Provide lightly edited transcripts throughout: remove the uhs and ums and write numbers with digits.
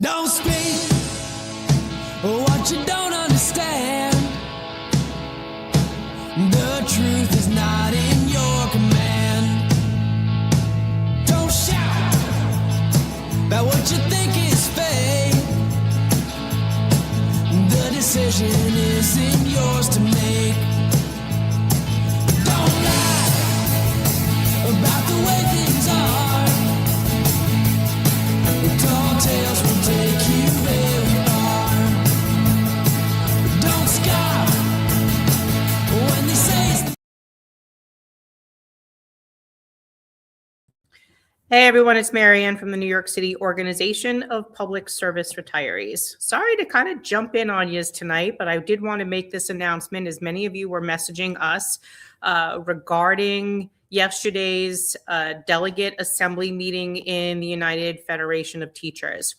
Don't speak what you don't understand. The truth is not in your command. Don't shout about what you think is fake. The decision isn't yours to make. Don't lie about the way things are. Tall tales will take you very far. Don't scoff when they say. Hey everyone, it's Marianne from the New York City Organization of Public Service Retirees. Sorry to kind of jump in on you tonight, but I did want to make this announcement as many of you were messaging us regarding yesterday's delegate assembly meeting in the United Federation of Teachers.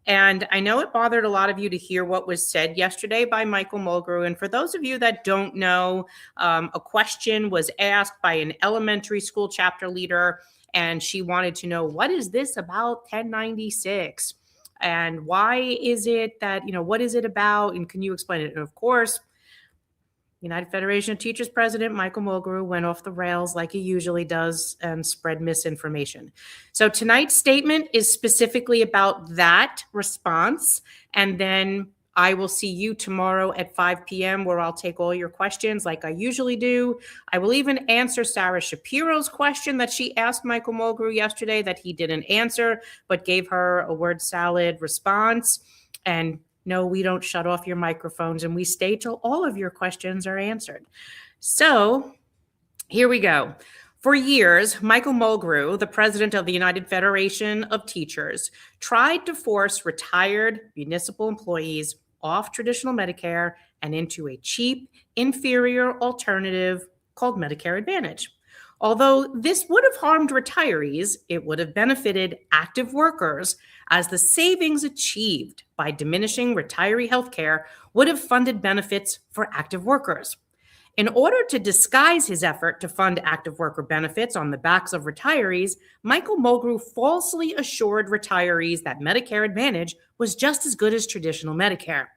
And I know it bothered a lot of you to hear what was said yesterday by Michael Mulgrew. And for those of you that don't know, a question was asked by an elementary school chapter leader, and she wanted to know, what is this about 1096? And why is it that, what is it about? And can you explain it? And of course, United Federation of Teachers President Michael Mulgrew went off the rails like he usually does and spread misinformation. So tonight's statement is specifically about that response. And then I will see you tomorrow at 5 p.m. where I'll take all your questions like I usually do. I will even answer Sarah Shapiro's question that she asked Michael Mulgrew yesterday that he didn't answer, but gave her a word salad response. And no, we don't shut off your microphones, and we stay till all of your questions are answered. So here we go. For years, Michael Mulgrew, the president of the United Federation of Teachers, tried to force retired municipal employees off traditional Medicare and into a cheap, inferior alternative called Medicare Advantage. Although this would have harmed retirees, it would have benefited active workers, as the savings achieved by diminishing retiree health care would have funded benefits for active workers. In order to disguise his effort to fund active worker benefits on the backs of retirees, Michael Mulgrew falsely assured retirees that Medicare Advantage was just as good as traditional Medicare.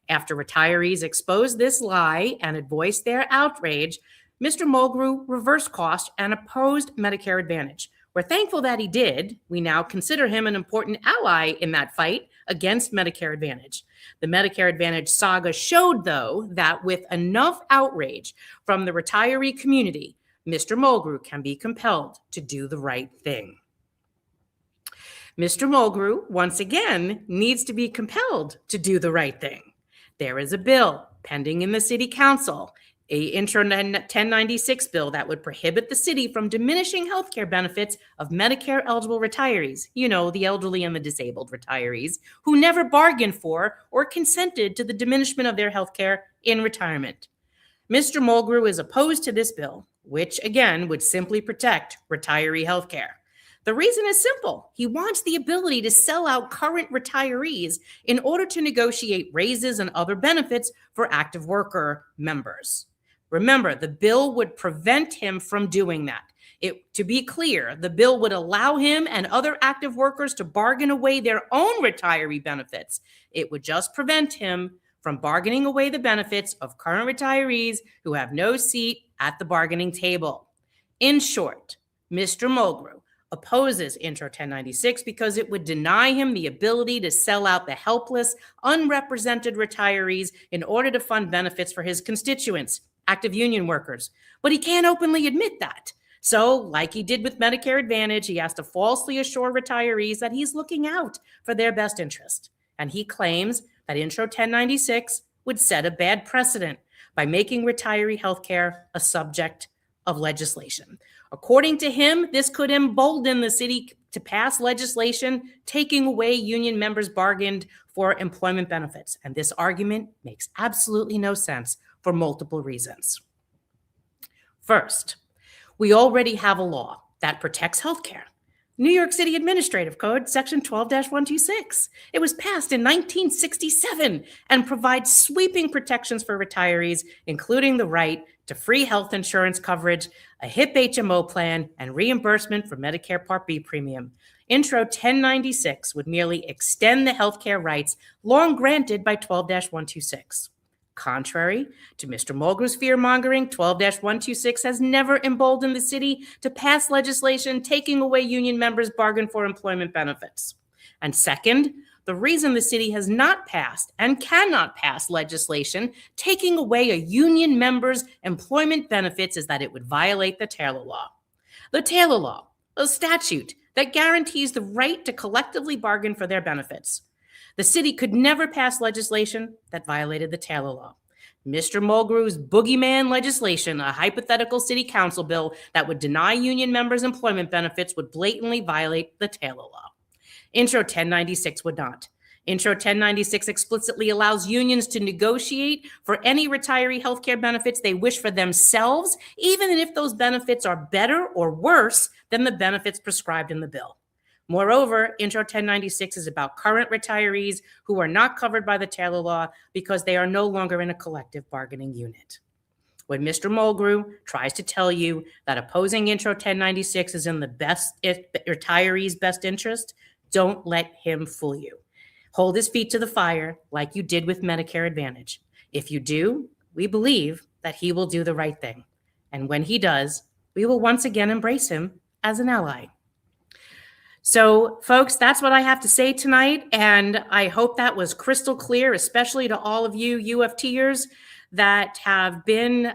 After retirees exposed this lie and had voiced their outrage, Mr. Mulgrew reversed course and opposed Medicare Advantage. We're thankful that he did. We now consider him an important ally in that fight against Medicare Advantage. The Medicare Advantage saga showed, though, that with enough outrage from the retiree community, Mr. Mulgrew can be compelled to do the right thing. Mr. Mulgrew, once again, needs to be compelled to do the right thing. There is a bill pending in the City Council, a Intro 1096 bill that would prohibit the city from diminishing healthcare benefits of Medicare-eligible retirees, the elderly and the disabled retirees, who never bargained for or consented to the diminishment of their healthcare in retirement. Mr. Mulgrew is opposed to this bill, which, again, would simply protect retiree healthcare. The reason is simple. He wants the ability to sell out current retirees in order to negotiate raises and other benefits for active worker members. Remember, the bill would prevent him from doing that. To be clear, the bill would allow him and other active workers to bargain away their own retiree benefits. It would just prevent him from bargaining away the benefits of current retirees who have no seat at the bargaining table. In short, Mr. Mulgrew opposes Intro 1096 because it would deny him the ability to sell out the helpless, unrepresented retirees in order to fund benefits for his constituents, active union workers. But he can't openly admit that. So, like he did with Medicare Advantage, he has to falsely assure retirees that he's looking out for their best interest. And he claims that Intro 1096 would set a bad precedent by making retiree healthcare a subject of legislation. According to him, this could embolden the city to pass legislation taking away union members' bargained for employment benefits. And this argument makes absolutely no sense for multiple reasons. First, we already have a law that protects healthcare. New York City Administrative Code, Section 12-126. It was passed in 1967 and provides sweeping protections for retirees, including the right to free health insurance coverage, a HIP HMO plan, and reimbursement for Medicare Part B premium. Intro 1096 would merely extend the healthcare rights long granted by 12-126. Contrary to Mr. Mulgrew's fear-mongering, 12-126 has never emboldened the city to pass legislation taking away union members' bargain for employment benefits. And second, the reason the city has not passed and cannot pass legislation taking away a union member's employment benefits is that it would violate the Taylor Law. The Taylor Law, a statute that guarantees the right to collectively bargain for their benefits. The city could never pass legislation that violated the Taylor Law. Mr. Mulgrew's boogeyman legislation, a hypothetical city council bill that would deny union members employment benefits, would blatantly violate the Taylor Law. Intro 1096 would not. Intro 1096 explicitly allows unions to negotiate for any retiree healthcare benefits they wish for themselves, even if those benefits are better or worse than the benefits prescribed in the bill. Moreover, Intro 1096 is about current retirees who are not covered by the Taylor Law because they are no longer in a collective bargaining unit. When Mr. Mulgrew tries to tell you that opposing Intro 1096 is in the retirees' best interest, don't let him fool you. Hold his feet to the fire like you did with Medicare Advantage. If you do, we believe that he will do the right thing. And when he does, we will once again embrace him as an ally. So, folks, that's what I have to say tonight, and I hope that was crystal clear, especially to all of you UFTers that have been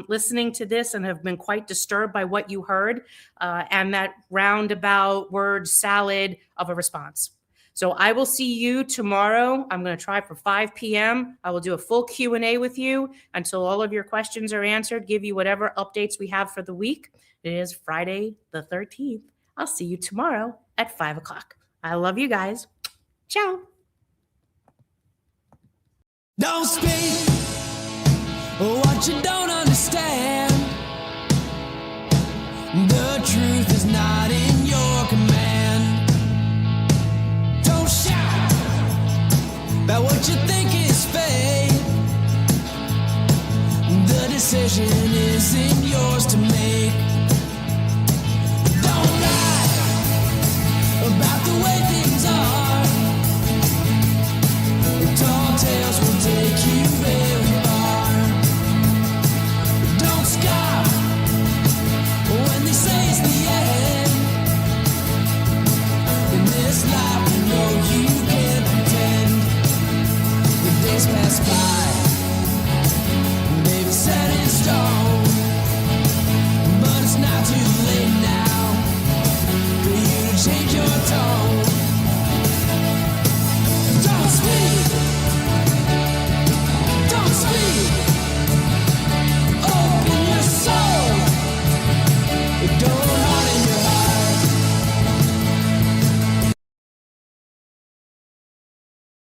listening to this and have been quite disturbed by what you heard and that roundabout word salad of a response. So I will see you tomorrow. I'm going to try for 5 p.m. I will do a full Q&A with you until all of your questions are answered, give you whatever updates we have for the week. It is Friday the 13th. I'll see you tomorrow at 5 o'clock. I love you guys. Ciao. Don't speak what you don't understand. The truth is not in your command. Don't shout about what you think is fake. The decision is